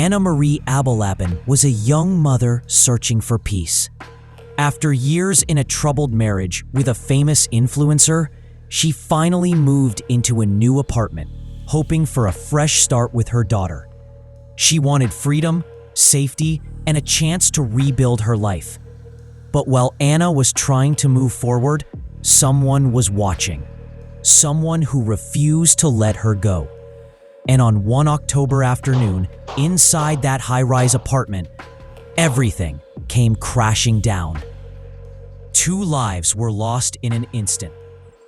Anna Marie Abulaban was a young mother searching for peace. After years in a troubled marriage with a famous influencer, she finally moved into a new apartment, hoping for a fresh start with her daughter. She wanted freedom, safety, and a chance to rebuild her life. But while Anna was trying to move forward, someone was watching. Someone who refused to let her go. And on one October afternoon, inside that high-rise apartment, everything came crashing down. 2 lives were lost in an instant,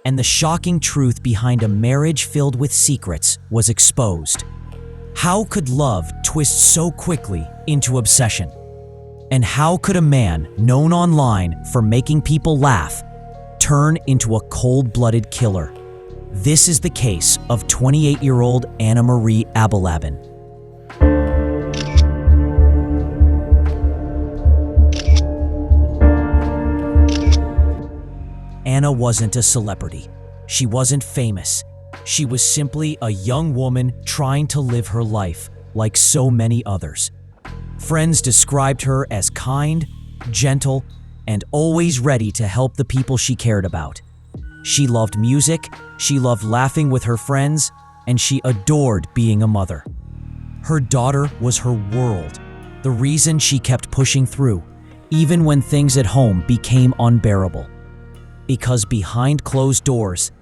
and the shocking truth behind a marriage filled with secrets was exposed. How could love twist so quickly into obsession? And how could a man known online for making people laugh turn into a cold-blooded killer? This is the case of 28-year-old Anna Marie Abulaban. Anna wasn't a celebrity. She wasn't famous. She was simply a young woman trying to live her life like so many others. Friends described her as kind, gentle, and always ready to help the people she cared about. She loved music, she loved laughing with her friends, and she adored being a mother. Her daughter was her world, the reason she kept pushing through, even when things at home became unbearable. Because behind closed doors,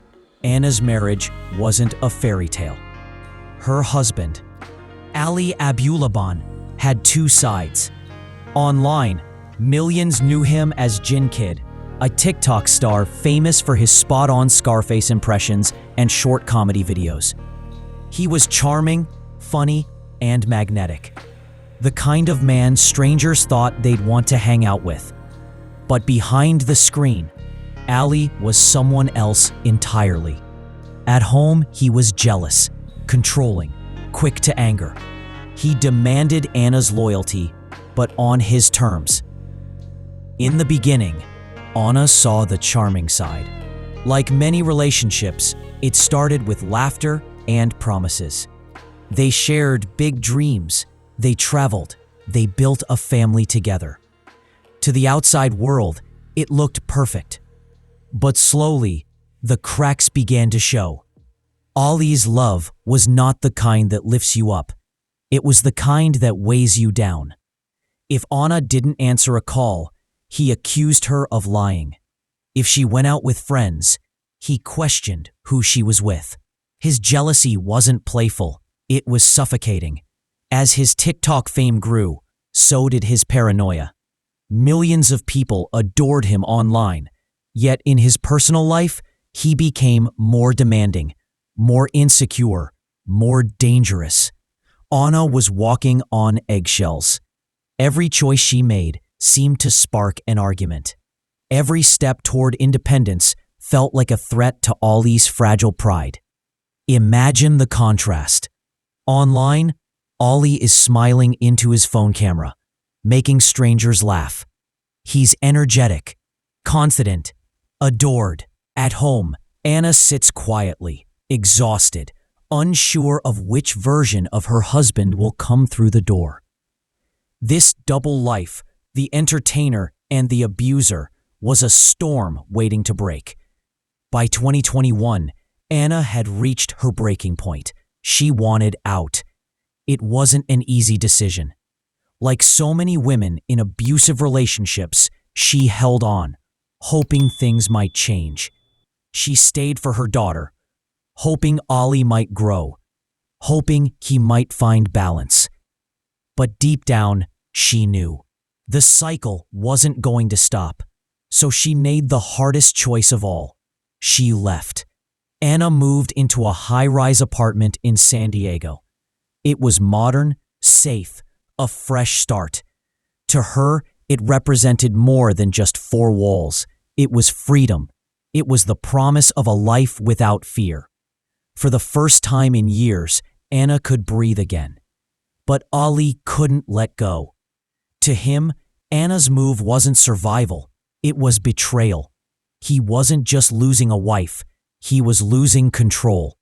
Anna's marriage wasn't a fairy tale. Her husband, Ali Abulaban, had 2 sides. Online, millions knew him as Jin Kid, a TikTok star famous for his spot-on Scarface impressions and short comedy videos. He was charming, funny, and magnetic. The kind of man strangers thought they'd want to hang out with. But behind the screen, Ali was someone else entirely. At home, he was jealous, controlling, quick to anger. He demanded Anna's loyalty, but on his terms. In the beginning, Anna saw the charming side. Like many relationships, it started with laughter and promises. They shared big dreams, they traveled, they built a family together. To the outside world, it looked perfect. But slowly, the cracks began to show. Ali's love was not the kind that lifts you up. It was the kind that weighs you down. If Anna didn't answer a call, he accused her of lying. If she went out with friends, he questioned who she was with. His jealousy wasn't playful, it was suffocating. As his TikTok fame grew, so did his paranoia. Millions of people adored him online, yet in his personal life, he became more demanding, more insecure, more dangerous. Anna was walking on eggshells. Every choice she made seemed to spark an argument. Every step toward independence felt like a threat to Ali's fragile pride. Imagine the contrast. Online, Ali is smiling into his phone camera, making strangers laugh. He's energetic, confident, adored. At home, Anna sits quietly, exhausted, unsure of which version of her husband will come through the door. This double life, the entertainer and the abuser, was a storm waiting to break. By 2021, Anna had reached her breaking point. She wanted out. It wasn't an easy decision. Like so many women in abusive relationships, she held on, hoping things might change. She stayed for her daughter, hoping Ali might grow, hoping he might find balance. But deep down, she knew the cycle wasn't going to stop, so she made the hardest choice of all. She left. Anna moved into a high-rise apartment in San Diego. It was modern, safe, a fresh start. To her, it represented more than just 4 walls. It was freedom. It was the promise of a life without fear. For the first time in years, Anna could breathe again. But Ali couldn't let go. To him, Anna's move wasn't survival, it was betrayal. He wasn't just losing a wife, he was losing control.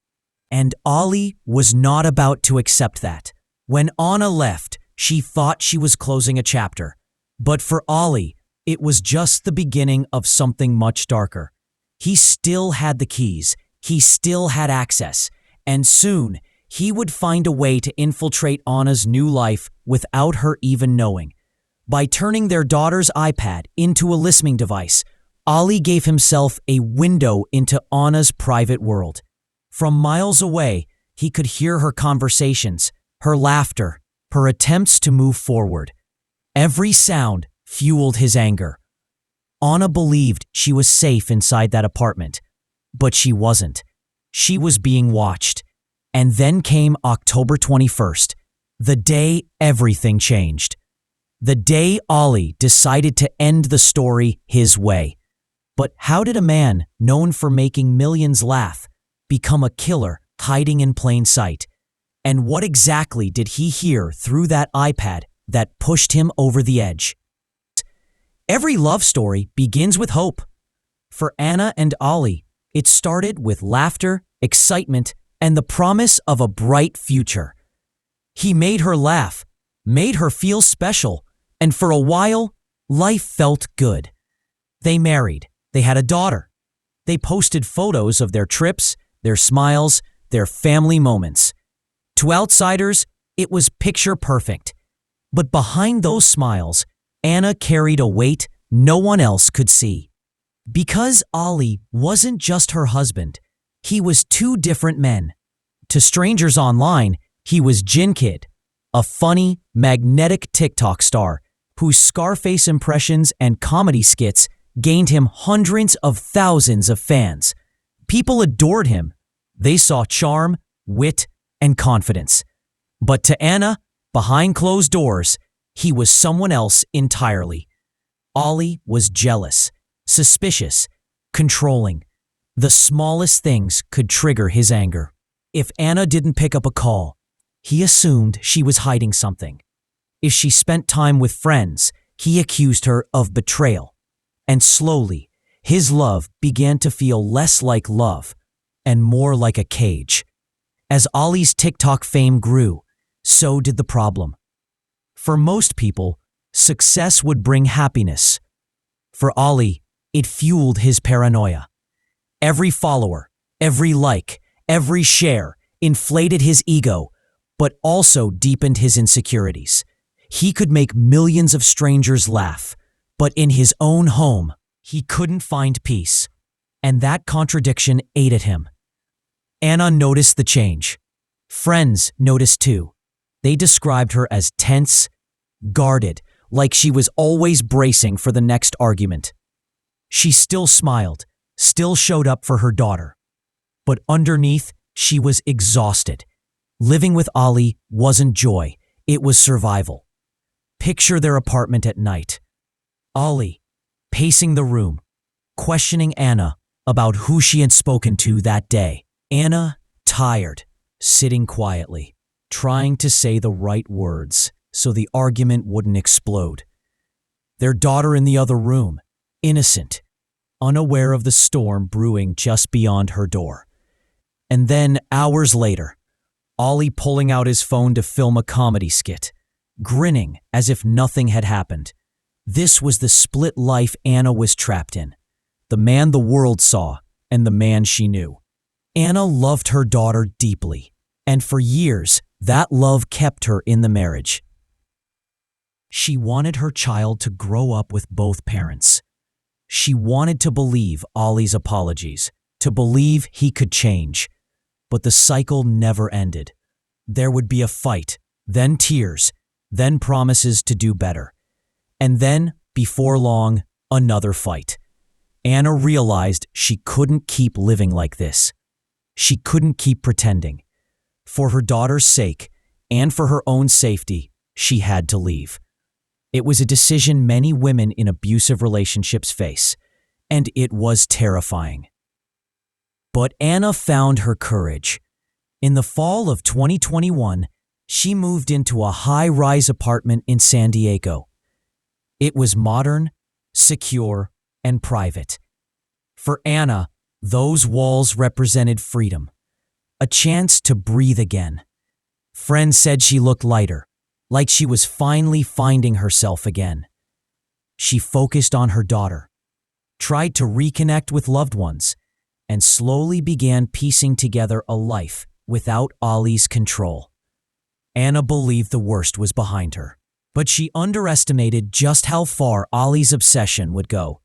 And Ali was not about to accept that. When Anna left, She thought she was closing a chapter. But for Ollie, it was just the beginning of something much darker. He still had the keys. He still had access. And soon, he would find a way to infiltrate Anna's new life without her even knowing. By turning their daughter's iPad into a listening device, Ollie gave himself a window into Anna's private world. From miles away, he could hear her conversations, her laughter, her attempts to move forward. Every sound fueled his anger. Anna believed she was safe inside that apartment, but she wasn't. She was being watched. And then came October 21st, the day everything changed. The day Ollie decided to end the story his way. But how did a man known for making millions laugh become a killer hiding in plain sight? And what exactly did he hear through that iPad that pushed him over the edge? Every love story begins with hope. For Anna and Ollie, it started with laughter, excitement, and the promise of a bright future. He made her laugh, made her feel special, and for a while, life felt good. They married. They had a daughter. They posted photos of their trips, their smiles, their family moments. To outsiders, it was picture perfect. But behind those smiles, Anna carried a weight no one else could see. Because Ollie wasn't just her husband, he was two different men. To strangers online, he was Gin Kid, a funny, magnetic TikTok star whose Scarface impressions and comedy skits gained him hundreds of thousands of fans. People adored him. They saw charm, wit, and confidence. But to Anna, behind closed doors, he was someone else entirely. Ollie was jealous, suspicious, controlling. The smallest things could trigger his anger. If Anna didn't pick up a call, he assumed she was hiding something. If she spent time with friends, he accused her of betrayal. And slowly, his love began to feel less like love and more like a cage. As Ollie's TikTok fame grew, so did the problem. For most people, success would bring happiness. For Ollie, it fueled his paranoia. Every follower, every like, every share inflated his ego, but also deepened his insecurities. He could make millions of strangers laugh, but in his own home, he couldn't find peace. And that contradiction ate at him. Anna noticed the change. Friends noticed too. They described her as tense, guarded, like she was always bracing for the next argument. She still smiled, still showed up for her daughter. But underneath, she was exhausted. Living with Ollie wasn't joy, it was survival. Picture their apartment at night. Ollie, pacing the room, questioning Anna about who she had spoken to that day. Anna, tired, sitting quietly, trying to say the right words so the argument wouldn't explode. Their daughter in the other room, innocent, unaware of the storm brewing just beyond her door. And then, hours later, Ollie pulling out his phone to film a comedy skit, grinning as if nothing had happened. This was the split life Anna was trapped in. The man the world saw and the man she knew. Anna loved her daughter deeply, and for years, that love kept her in the marriage. She wanted her child to grow up with both parents. She wanted to believe Ollie's apologies, to believe he could change. But the cycle never ended. There would be a fight, then tears, then promises to do better. And then, before long, another fight. Anna realized she couldn't keep living like this. She couldn't keep pretending. For her daughter's sake, and for her own safety, she had to leave. It was a decision many women in abusive relationships face, and it was terrifying. But Anna found her courage. In the fall of 2021, she moved into a high-rise apartment in San Diego. It was modern, secure, and private. For Anna, those walls represented freedom, a chance to breathe again. Friends said she looked lighter, like she was finally finding herself again. She focused on her daughter, tried to reconnect with loved ones, and slowly began piecing together a life without Ali's control. Anna believed the worst was behind her, but she underestimated just how far Ali's obsession would go.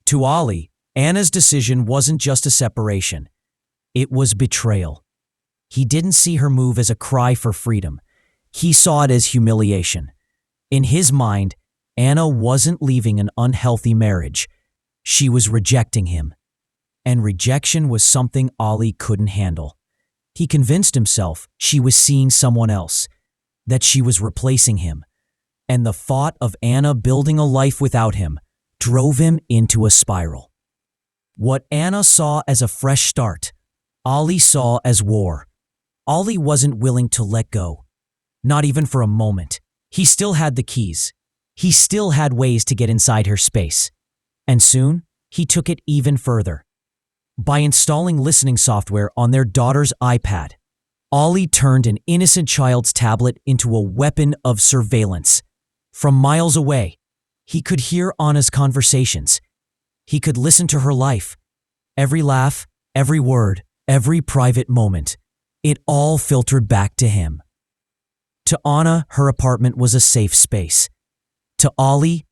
To Ali, Anna's decision wasn't just a separation. It was betrayal. He didn't see her move as a cry for freedom. He saw it as humiliation. In his mind, Anna wasn't leaving an unhealthy marriage. She was rejecting him. And rejection was something Ali couldn't handle. He convinced himself she was seeing someone else, that she was replacing him. And the thought of Anna building a life without him drove him into a spiral. What Anna saw as a fresh start, Ali saw as war. Ali wasn't willing to let go, not even for a moment. He still had the keys. He still had ways to get inside her space. And soon, he took it even further. By installing listening software on their daughter's iPad, Ali turned an innocent child's tablet into a weapon of surveillance. From miles away, he could hear Anna's conversations. He could listen to her life. Every laugh, every word, every private moment. It all filtered back to him. To Anna, her apartment was a safe space. To Ali,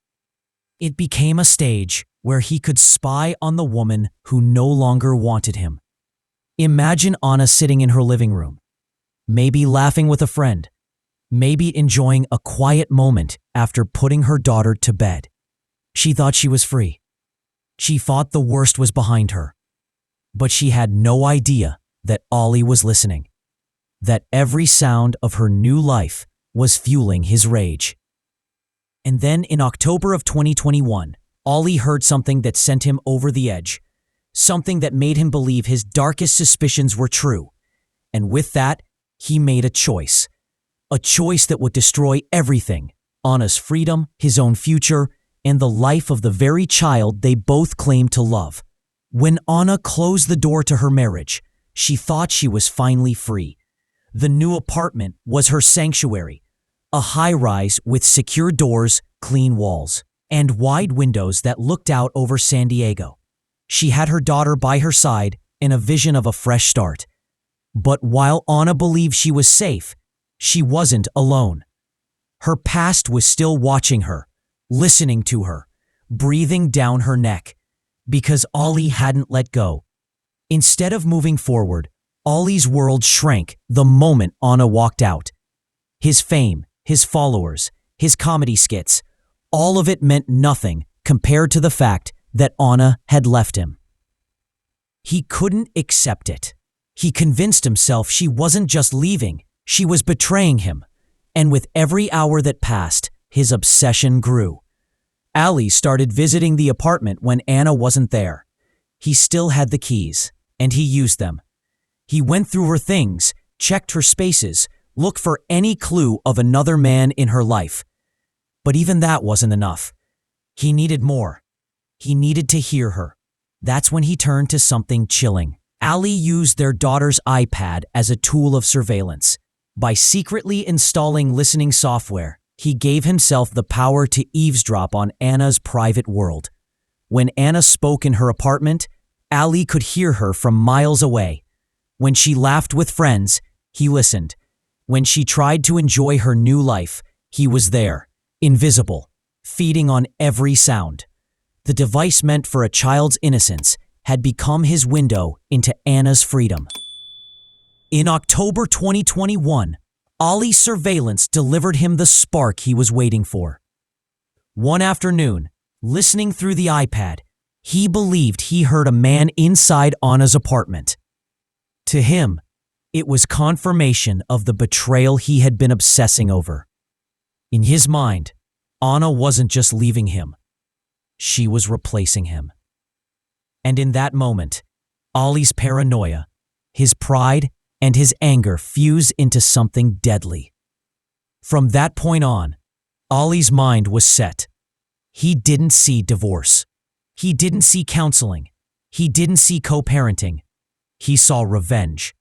it became a stage where he could spy on the woman who no longer wanted him. Imagine Anna sitting in her living room, maybe laughing with a friend, maybe enjoying a quiet moment after putting her daughter to bed. She thought she was free. She thought the worst was behind her. But she had no idea that Ali was listening, that every sound of her new life was fueling his rage. And then in October of 2021, Ali heard something that sent him over the edge, something that made him believe his darkest suspicions were true. And with that, he made a choice that would destroy everything: Anna's freedom, his own future, and the life of the very child they both claimed to love. When Anna closed the door to her marriage, she thought she was finally free. The new apartment was her sanctuary, a high-rise with secure doors, clean walls, and wide windows that looked out over San Diego. She had her daughter by her side and a vision of a fresh start. But while Anna believed she was safe, she wasn't alone. Her past was still watching her, listening to her, breathing down her neck, because Ali hadn't let go. Instead of moving forward, Ali's world shrank the moment Anna walked out. His fame, his followers, his comedy skits, all of it meant nothing compared to the fact that Anna had left him. He couldn't accept it. He convinced himself she wasn't just leaving, she was betraying him. And with every hour that passed, his obsession grew. Ali started visiting the apartment when Anna wasn't there. He still had the keys, and he used them. He went through her things, checked her spaces, looked for any clue of another man in her life. But even that wasn't enough. He needed more. He needed to hear her. That's when he turned to something chilling. Ali used their daughter's iPad as a tool of surveillance. By secretly installing listening software, he gave himself the power to eavesdrop on Anna's private world. When Anna spoke in her apartment, Ali could hear her from miles away. When she laughed with friends, he listened. When she tried to enjoy her new life, he was there, invisible, feeding on every sound. The device meant for a child's innocence had become his window into Anna's freedom. In October 2021, Ali's surveillance delivered him the spark he was waiting for. One afternoon, listening through the iPad, he believed he heard a man inside Anna's apartment. To him, it was confirmation of the betrayal he had been obsessing over. In his mind, Anna wasn't just leaving him. She was replacing him. And in that moment, Ali's paranoia, his pride, and his anger fused into something deadly. From that point on, Ali's mind was set. He didn't see divorce. He didn't see counseling. He didn't see co-parenting. He saw revenge.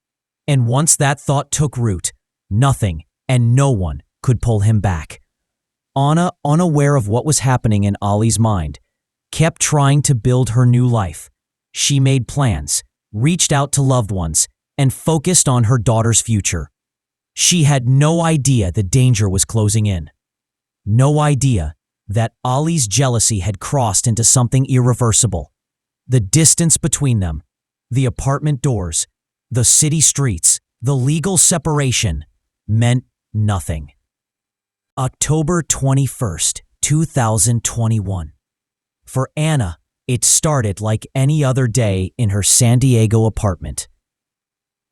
And once that thought took root, nothing and no one could pull him back. Anna, unaware of what was happening in Ali's mind, kept trying to build her new life. She made plans, reached out to loved ones, and focused on her daughter's future. She had no idea the danger was closing in. No idea that Ali's jealousy had crossed into something irreversible. The distance between them, the apartment doors, the city streets, the legal separation, meant nothing. October 21st, 2021. For Anna, it started like any other day in her San Diego apartment.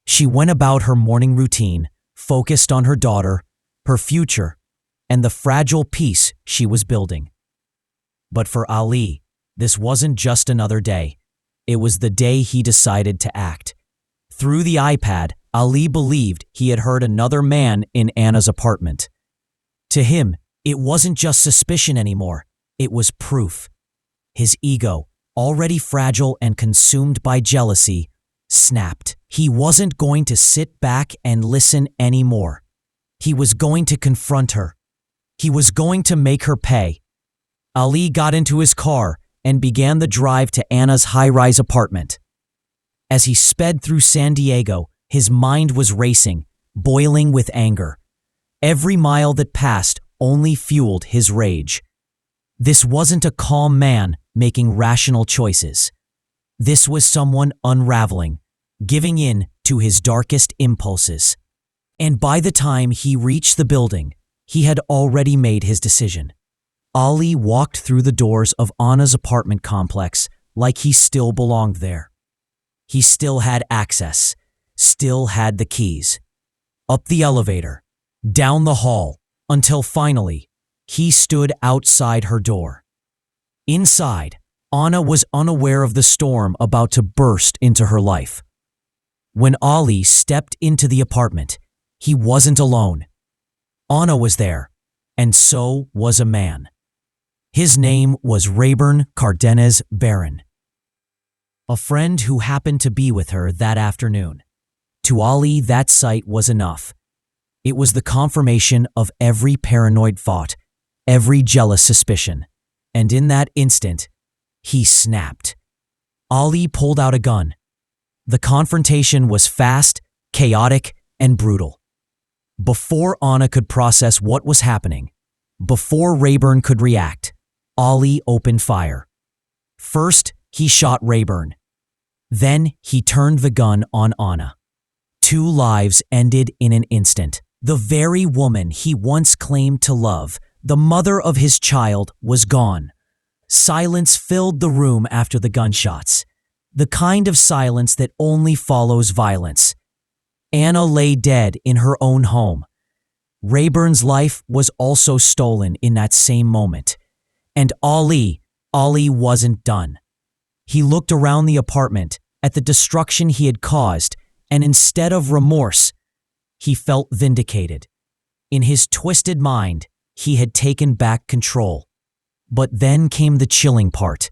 She went about her morning routine, focused on her daughter, her future, and the fragile peace she was building. But for Ali, this wasn't just another day. It was the day he decided to act. Through the iPad, Ali believed he had heard another man in Anna's apartment. To him, it wasn't just suspicion anymore. It was proof. His ego, already fragile and consumed by jealousy, snapped. He wasn't going to sit back and listen anymore. He was going to confront her. He was going to make her pay. Ali got into his car and began the drive to Anna's high-rise apartment. As he sped through San Diego, his mind was racing, boiling with anger. Every mile that passed only fueled his rage. This wasn't a calm man making rational choices. This was someone unraveling, giving in to his darkest impulses. And by the time he reached the building, he had already made his decision. Ali walked through the doors of Anna's apartment complex like he still belonged there. He still had access, still had the keys. Up the elevator, down the hall, until finally, he stood outside her door. Inside, Anna was unaware of the storm about to burst into her life. When Ali stepped into the apartment, he wasn't alone. Anna was there, and so was a man. His name was Rayburn Cardenas Barron, a friend who happened to be with her that afternoon. To Ali, that sight was enough. It was the confirmation of every paranoid thought, every jealous suspicion, and in that instant, he snapped. Ali pulled out a gun. The confrontation was fast, chaotic, and brutal. Before Anna could process what was happening, before Rayburn could react, Ali opened fire. First, he shot Rayburn. Then he turned the gun on Anna. 2 lives ended in an instant. The very woman he once claimed to love, the mother of his child, was gone. Silence filled the room after the gunshots, the kind of silence that only follows violence. Anna lay dead in her own home. Rayburn's life was also stolen in that same moment. And Ali wasn't done. He looked around the apartment at the destruction he had caused, and instead of remorse, he felt vindicated. In his twisted mind, he had taken back control. But then came the chilling part.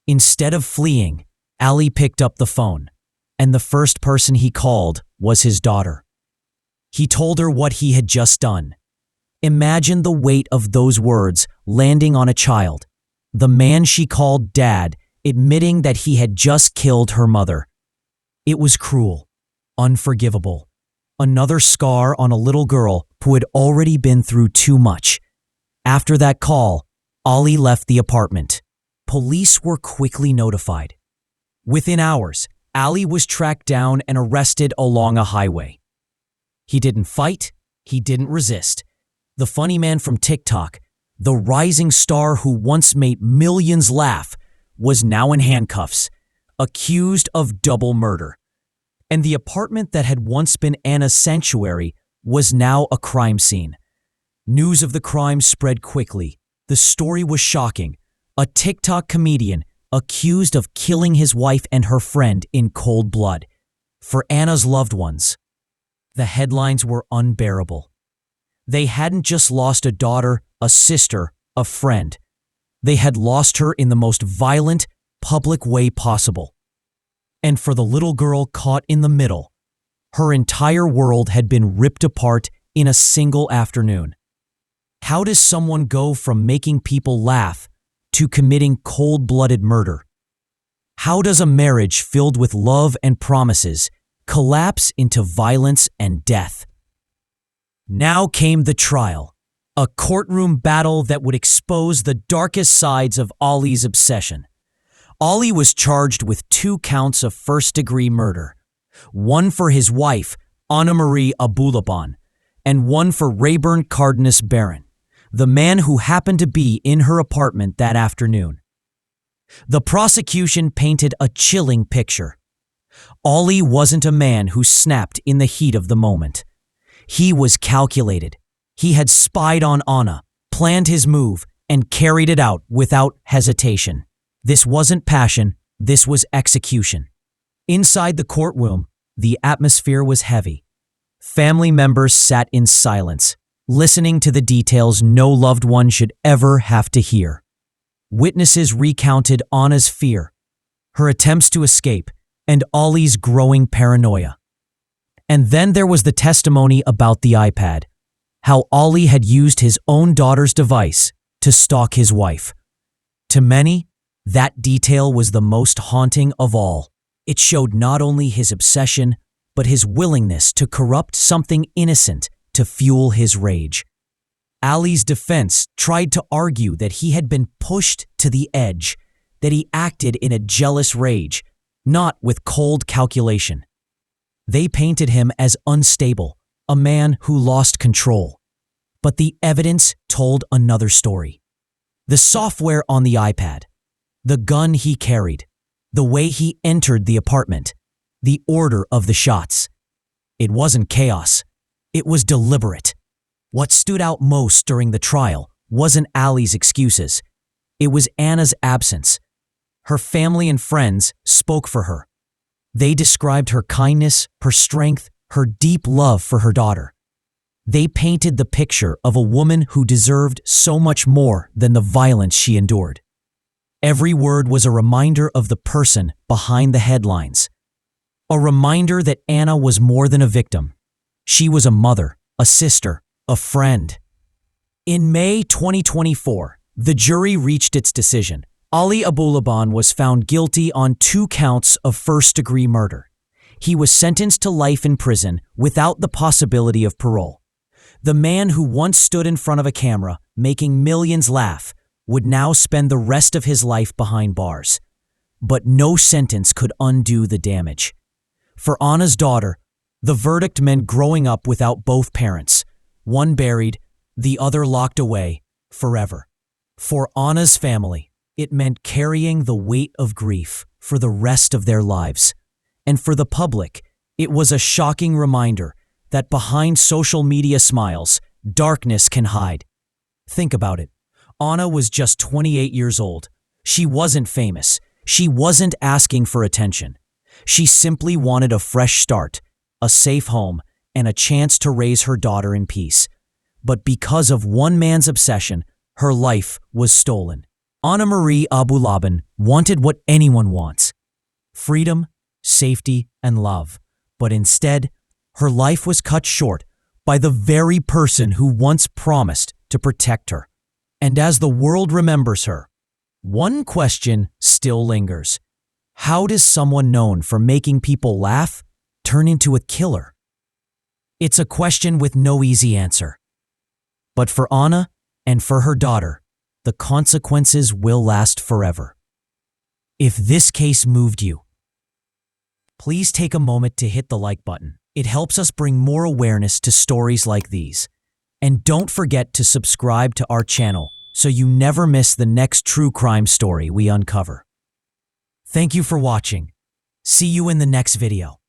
Instead of fleeing, Ali picked up the phone, and the first person he called was his daughter. He told her what he had just done. Imagine the weight of those words landing on a child, the man she called Dad, admitting that he had just killed her mother. It was cruel, unforgivable. Another scar on a little girl who had already been through too much. After that call, Ali left the apartment. Police were quickly notified. Within hours, Ali was tracked down and arrested along a highway. He didn't fight, he didn't resist. The funny man from TikTok, the rising star who once made millions laugh, was now in handcuffs, accused of double murder. And the apartment that had once been Anna's sanctuary was now a crime scene. News of the crime spread quickly. The story was shocking. A TikTok comedian accused of killing his wife and her friend in cold blood. For Anna's loved ones, the headlines were unbearable. They hadn't just lost a daughter, a sister, a friend. They had lost her in the most violent, public way possible. And for the little girl caught in the middle, her entire world had been ripped apart in a single afternoon. How does someone go from making people laugh to committing cold-blooded murder? How does a marriage filled with love and promises collapse into violence and death? Now came the trial, a courtroom battle that would expose the darkest sides of Ali's obsession. Ali was charged with 2 counts of first-degree murder, one for his wife, Anna Marie Abulaban, and one for Rayburn Cardenas Barron, the man who happened to be in her apartment that afternoon. The prosecution painted a chilling picture. Ali wasn't a man who snapped in the heat of the moment. He was calculated. He had spied on Anna, planned his move, and carried it out without hesitation. This wasn't passion, this was execution. Inside the courtroom, the atmosphere was heavy. Family members sat in silence, listening to the details no loved one should ever have to hear. Witnesses recounted Anna's fear, her attempts to escape, and Ali's growing paranoia. And then there was the testimony about the iPad, how Ali had used his own daughter's device to stalk his wife. To many, that detail was the most haunting of all. It showed not only his obsession, but his willingness to corrupt something innocent to fuel his rage. Ali's defense tried to argue that he had been pushed to the edge, that he acted in a jealous rage, not with cold calculation. They painted him as unstable, a man who lost control. But the evidence told another story. The software on the iPad, the gun he carried, the way he entered the apartment, the order of the shots. It wasn't chaos. It was deliberate. What stood out most during the trial wasn't Ali's excuses. It was Anna's absence. Her family and friends spoke for her. They described her kindness, her strength, her deep love for her daughter. They painted the picture of a woman who deserved so much more than the violence she endured. Every word was a reminder of the person behind the headlines. A reminder that Anna was more than a victim. She was a mother, a sister, a friend. In May 2024, the jury reached its decision. Ali Abulaban was found guilty on 2 counts of first-degree murder. He was sentenced to life in prison without the possibility of parole. The man who once stood in front of a camera, making millions laugh, would now spend the rest of his life behind bars. But no sentence could undo the damage. For Anna's daughter, the verdict meant growing up without both parents, one buried, the other locked away, forever. For Anna's family, it meant carrying the weight of grief for the rest of their lives. And for the public, it was a shocking reminder that behind social media smiles, darkness can hide. Think about it. Anna was just 28 years old. She wasn't famous. She wasn't asking for attention. She simply wanted a fresh start, a safe home, and a chance to raise her daughter in peace. But because of one man's obsession, her life was stolen. Anna Marie Abulaban wanted what anyone wants: freedom, safety, and love. But instead, her life was cut short by the very person who once promised to protect her. And as the world remembers her, one question still lingers. How does someone known for making people laugh turn into a killer? It's a question with no easy answer. But for Anna and for her daughter, the consequences will last forever. If this case moved you, please take a moment to hit the like button. It helps us bring more awareness to stories like these. And don't forget to subscribe to our channel so you never miss the next true crime story we uncover. Thank you for watching. See you in the next video.